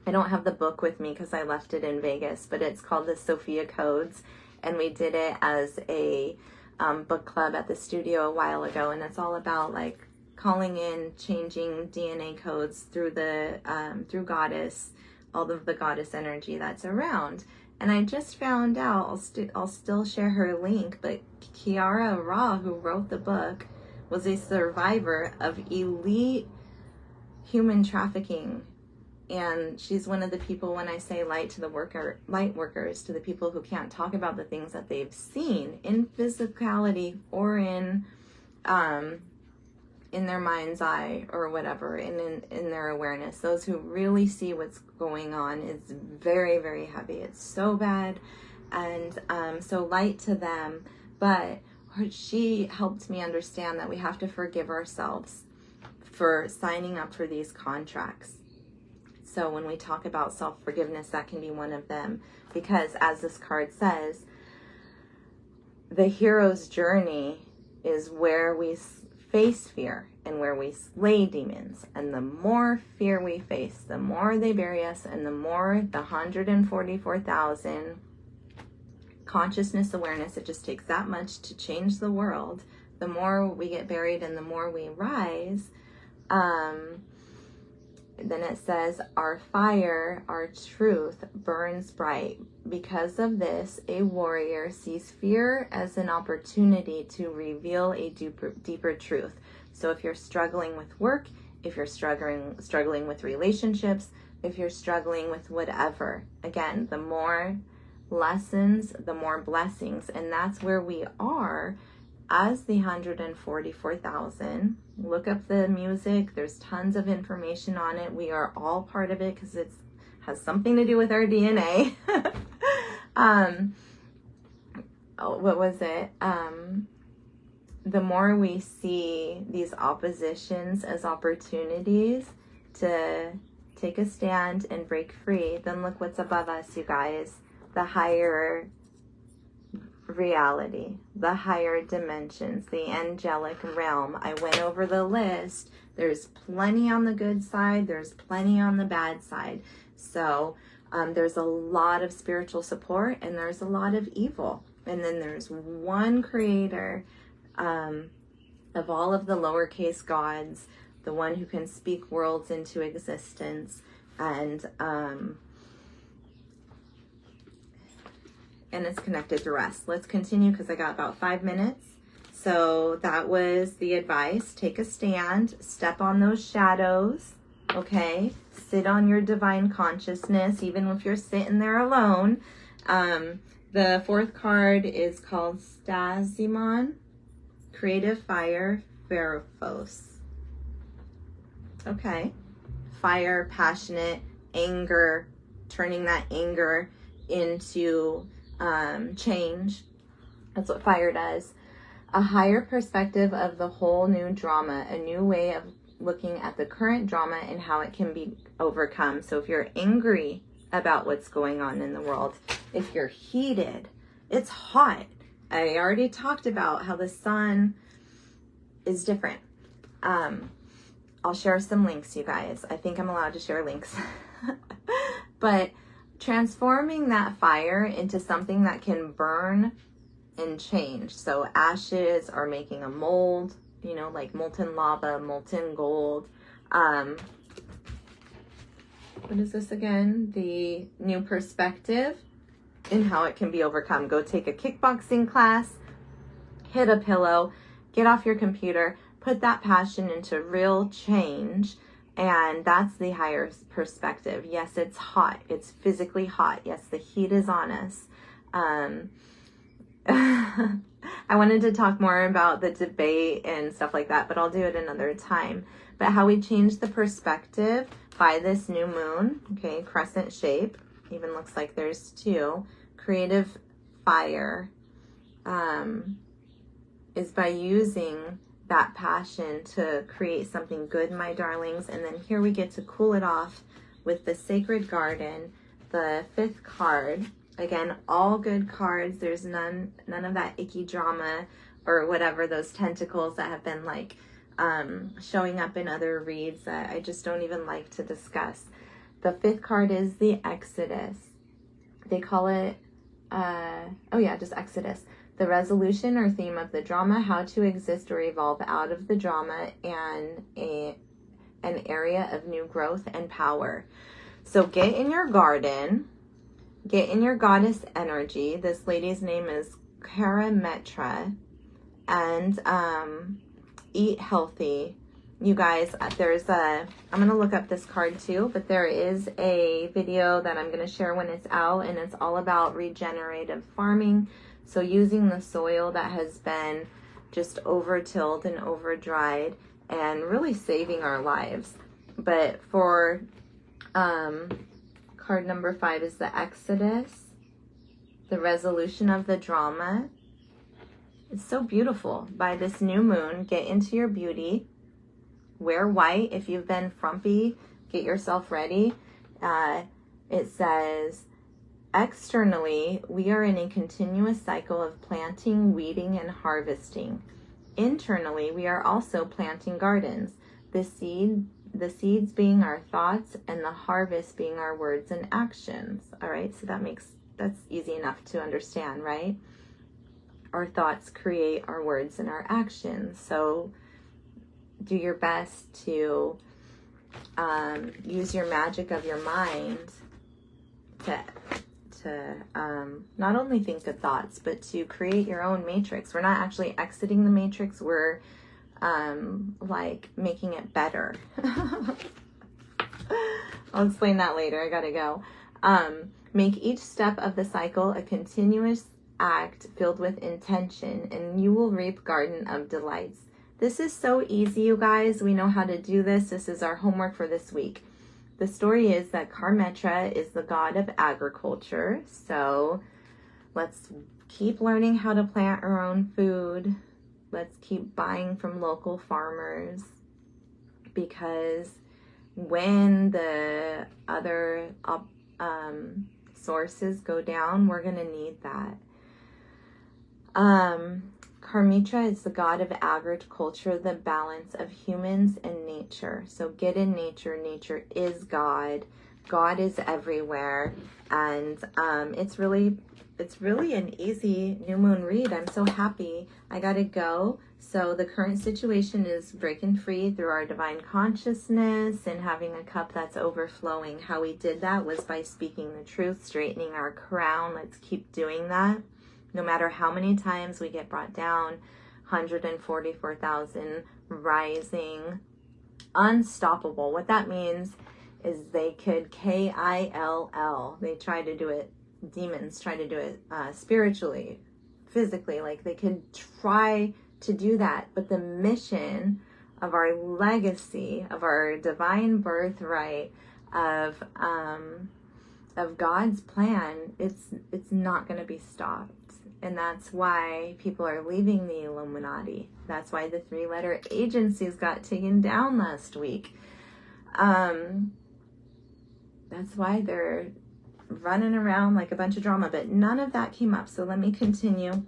I don't have the book with me because I left it in Vegas, but it's called the Sophia Codes, and we did it as a book club at the studio a while ago, and it's all about like calling in, changing DNA codes through the through Goddess, all of the Goddess energy that's around. And I just found out, I'll still share her link, but Kiara, who wrote the book, was a survivor of elite human trafficking. And she's one of the people, when I say light workers, to the people who can't talk about the things that they've seen in physicality or in their mind's eye or whatever, in their awareness. Those who really see what's going on is very, very heavy. It's so bad. And so light to them. But she helped me understand that we have to forgive ourselves for signing up for these contracts. So when we talk about self-forgiveness, that can be one of them, because as this card says, the hero's journey is where we face fear and where we slay demons. And the more fear we face, the more they bury us, and the more the 144,000 consciousness awareness, it just takes that much to change the world. The more we get buried and the more we rise. Then it says, our fire, our truth burns bright. Because of this, a warrior sees fear as an opportunity to reveal a deeper truth. So if you're struggling with work, if you're struggling with relationships, if you're struggling with whatever, again, the more lessons, the more blessings. And that's where we are as the 144,000. Look up the music. There's tons of information on it. We are all part of it because it has something to do with our DNA. What was it? The more we see these oppositions as opportunities to take a stand and break free, then look what's above us, you guys. The higher reality, the higher dimensions, the angelic realm. I went over the list. There's plenty on the good side. There's plenty on the bad side. So there's a lot of spiritual support and there's a lot of evil. And then there's one creator of all of the lowercase gods, the one who can speak worlds into existence. And it's connected to rest. Let's continue because I got about 5 minutes. So that was the advice. Take a stand, step on those shadows, okay? Sit on your divine consciousness, even if you're sitting there alone. The fourth card is called Stasimon, Creative Fire, Pharaohos. Okay. Fire, passionate, anger, turning that anger into change. That's what fire does. A higher perspective of the whole new drama, a new way of looking at the current drama and how it can be overcome. So if you're angry about what's going on in the world, if you're heated, it's hot. I already talked about how the sun is different. I'll share some links, you guys. I think I'm allowed to share links. But transforming that fire into something that can burn and change. So ashes are making a mold, you know, like molten lava, molten gold. What is this again? The new perspective and how it can be overcome. Go take a kickboxing class, hit a pillow, get off your computer, put that passion into real change. And that's the higher perspective. Yes, it's hot. It's physically hot. Yes, the heat is on us. I wanted to talk more about the debate and stuff like that, but I'll do it another time. But how we change the perspective by this new moon, okay, crescent shape, even looks like there's two. Creative fire is by using that passion to create something good, my darlings. And then here we get to cool it off with the Sacred Garden, the fifth card. Again, all good cards. There's none of that icky drama or whatever, those tentacles that have been like showing up in other reads that I just don't even like to discuss. The fifth card is the Exodus. They call it, just Exodus. The resolution or theme of the drama, how to exist or evolve out of the drama, and an area of new growth and power. So get in your garden, get in your goddess energy. This lady's name is Kiara, and eat healthy. You guys, I'm going to look up this card too, but there is a video that I'm going to share when it's out, and it's all about regenerative farming. So using the soil that has been just over-tilled and over-dried and really saving our lives. But for card number 5 is the Exodus, the resolution of the drama. It's so beautiful. By this new moon, get into your beauty. Wear white. If you've been frumpy, get yourself ready. It says, externally, we are in a continuous cycle of planting, weeding, and harvesting. Internally, we are also planting gardens. The seeds being our thoughts, and the harvest being our words and actions. All right, so that's easy enough to understand, right? Our thoughts create our words and our actions. So do your best to use your magic of your mind to not only think good thoughts, but to create your own matrix. We're not actually exiting the matrix. We're like making it better. I'll explain that later. I gotta go. Make each step of the cycle a continuous act filled with intention, and you will reap garden of delights. This is so easy, you guys. We know how to do this. This is our homework for this week. The story is that Karmetra is the god of agriculture. So let's keep learning how to plant our own food. Let's keep buying from local farmers, because when the other sources go down, we're going to need that. Karmetra is the god of agriculture, the balance of humans and nature. So get in nature. Nature is God. God is everywhere. And it's really an easy new moon read. I'm so happy. I gotta go. So the current situation is breaking free through our divine consciousness and having a cup that's overflowing. How we did that was by speaking the truth, straightening our crown. Let's keep doing that. No matter how many times we get brought down, 144,000 rising, unstoppable. What that means is they could KILL. They try to do it, demons try to do it spiritually, physically. Like they could try to do that. But the mission of our legacy, of our divine birthright, of God's plan, it's not going to be stopped. And that's why people are leaving the Illuminati. That's why the 3-letter agencies got taken down last week. That's why they're running around like a bunch of drama, but none of that came up. So let me continue.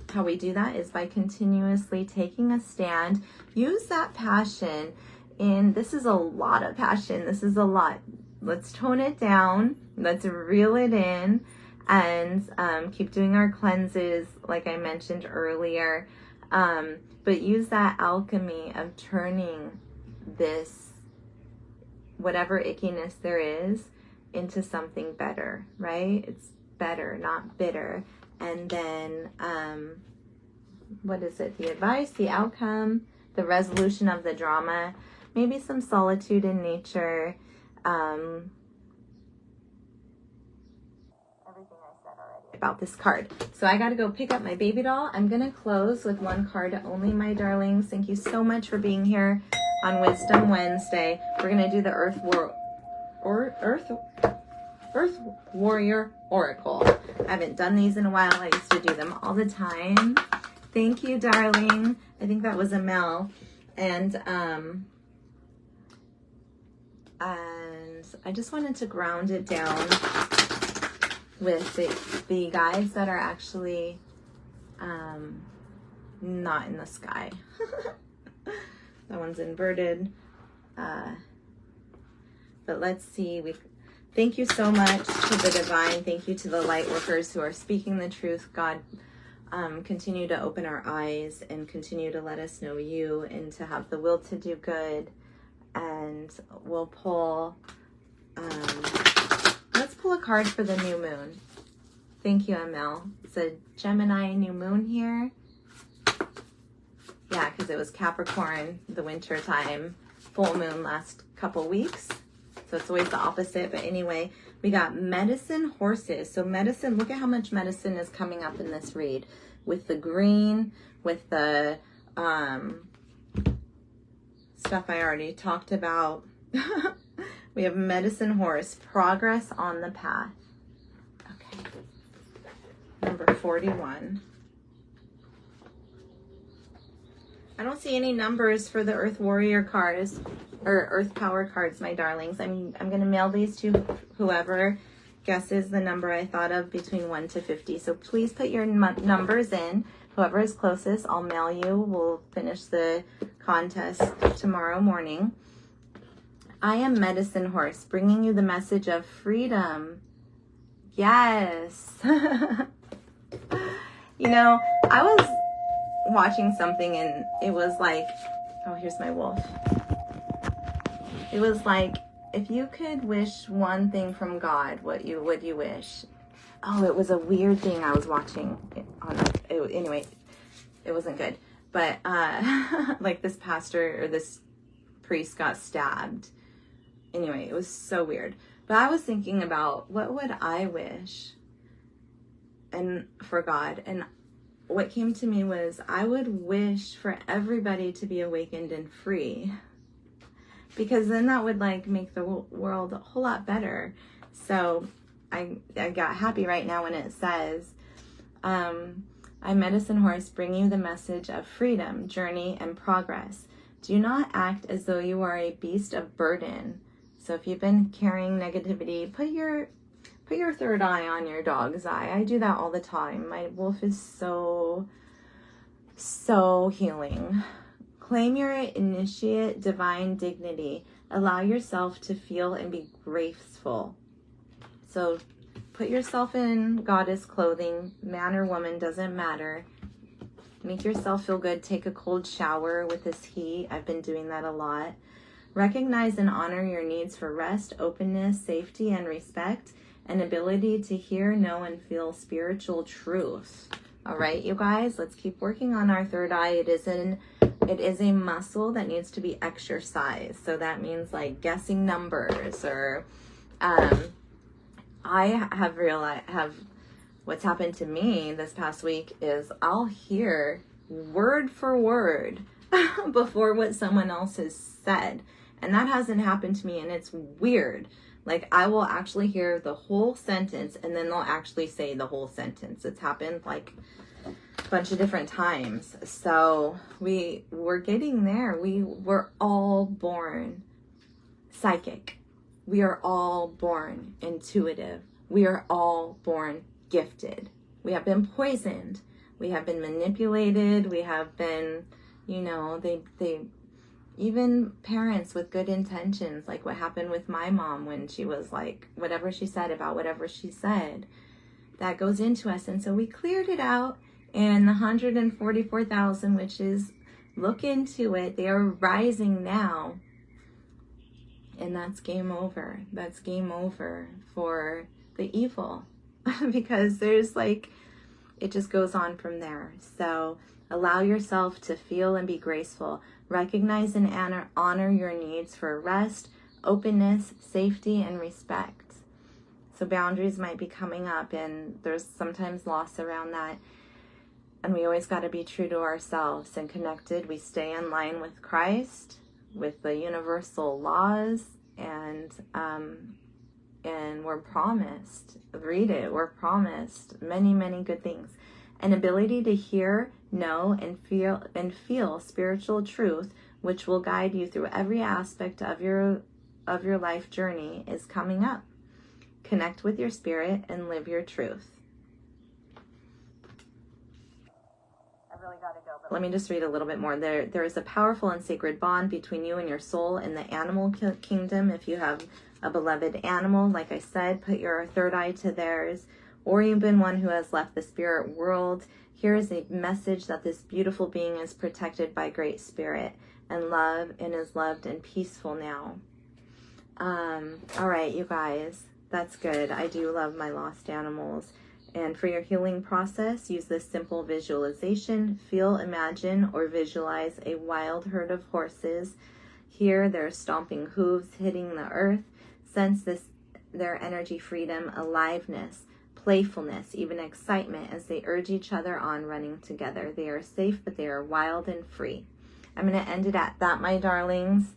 How we do that is by continuously taking a stand. Use that passion. And this is a lot of passion. This is a lot. Let's tone it down. Let's reel it in. And keep doing our cleanses, like I mentioned earlier. But use that alchemy of turning this, whatever ickiness there is, into something better, right? It's better, not bitter. And then, what is it? The advice, the outcome, the resolution of the drama, maybe some solitude in nature. About this card. So I got to go pick up my baby doll. I'm going to close with one card only, my darlings. Thank you so much for being here on Wisdom Wednesday. We're going to do the Earth Warrior Oracle. I haven't done these in a while. I used to do them all the time. Thank you, darling. I think that was a Mel. And I just wanted to ground it down with the guides that are actually not in the sky. That one's inverted. But let's see. Thank you so much to the divine. Thank you to the light workers who are speaking the truth. God, continue to open our eyes and continue to let us know you and to have the will to do good. And we'll pull... let's pull a card for the new moon. Thank you, Emil. It's a Gemini new moon here. Yeah, because it was Capricorn, the winter time, full moon last couple weeks. So it's always the opposite. But anyway, we got medicine horses. So medicine, look at how much medicine is coming up in this read. With the green, with the stuff I already talked about. We have medicine horse, progress on the path. Okay. Number 41. I don't see any numbers for the Earth Warrior cards or Earth Power cards, my darlings. I'm going to mail these to whoever guesses the number I thought of between 1 to 50. So please put your numbers in. Whoever is closest, I'll mail you. We'll finish the contest tomorrow morning. I am Medicine Horse, bringing you the message of freedom. Yes. You know, I was watching something and it was like, oh, here's my wolf. It was like, if you could wish one thing from God, what would you wish? Oh, it was a weird thing I was watching. Anyway, it wasn't good. But like this pastor or this priest got stabbed. Anyway, it was so weird. But I was thinking about what would I wish and for God. And what came to me was I would wish for everybody to be awakened and free. Because then that would like make the world a whole lot better. So I got happy right now when it says, I, Medicine Horse, bring you the message of freedom, journey, and progress. Do not act as though you are a beast of burden. So if you've been carrying negativity, put your third eye on your dog's eye. I do that all the time. My wolf is so healing. Claim your initiate divine dignity. Allow yourself to feel and be graceful. So put yourself in goddess clothing. Man or woman, doesn't matter. Make yourself feel good. Take a cold shower with this heat. I've been doing that a lot. Recognize and honor your needs for rest, openness, safety, and respect, and ability to hear, know, and feel spiritual truth. All right, you guys, let's keep working on our third eye. It is a muscle that needs to be exercised. So that means like guessing numbers, or I have what's happened to me this past week is I'll hear word for word before what someone else has said. And that hasn't happened to me, and it's weird. Like, I will actually hear the whole sentence, and then they'll actually say the whole sentence. It's happened, like, a bunch of different times. So, we're getting there. We're all born psychic. We are all born intuitive. We are all born gifted. We have been poisoned. We have been manipulated. We have been, you know, they even parents with good intentions, like what happened with my mom when she was like, whatever she said about whatever she said, that goes into us. And so we cleared it out, and the 144,000 witches, look into it. They are rising now. And that's game over. That's game over for the evil. Because there's like, it just goes on from there. So allow yourself to feel and be graceful. Recognize and honor your needs for rest, openness, safety, and respect. So boundaries might be coming up, and there's sometimes loss around that. And we always got to be true to ourselves and connected. We stay in line with Christ, with the universal laws, and we're promised. Read it. We're promised many, many good things. An ability to hear, know, and feel spiritual truth, which will guide you through every aspect of your life journey, is coming up. Connect with your spirit and live your truth. I really gotta go, but let me just read a little bit more. There is a powerful and sacred bond between you and your soul in the animal kingdom. If you have a beloved animal, like I said, put your third eye to theirs. Or you've been one who has left the spirit world, here is a message that this beautiful being is protected by great spirit and love, and is loved and peaceful now. All right, you guys, that's good. I do love my lost animals. And for your healing process, use this simple visualization. Feel, imagine, or visualize a wild herd of horses. Hear their stomping hooves hitting the earth. Sense their energy, freedom, aliveness, playfulness, even excitement as they urge each other on, running together. They are safe, but they are wild and free. I'm going to end it at that, my darlings.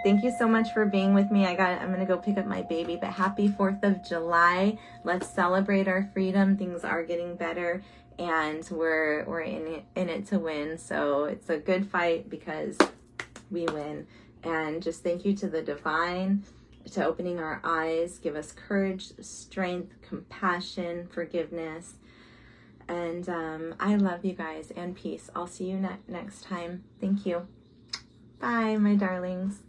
Thank you so much for being with me. I'm going to go pick up my baby, but happy 4th of July. Let's celebrate our freedom. Things are getting better. and we're in it to win. So it's a good fight because we win. And just thank you to the divine, to opening our eyes, give us courage, strength, compassion, forgiveness. And I love you guys, and peace. I'll see you next time. Thank you. Bye, my darlings.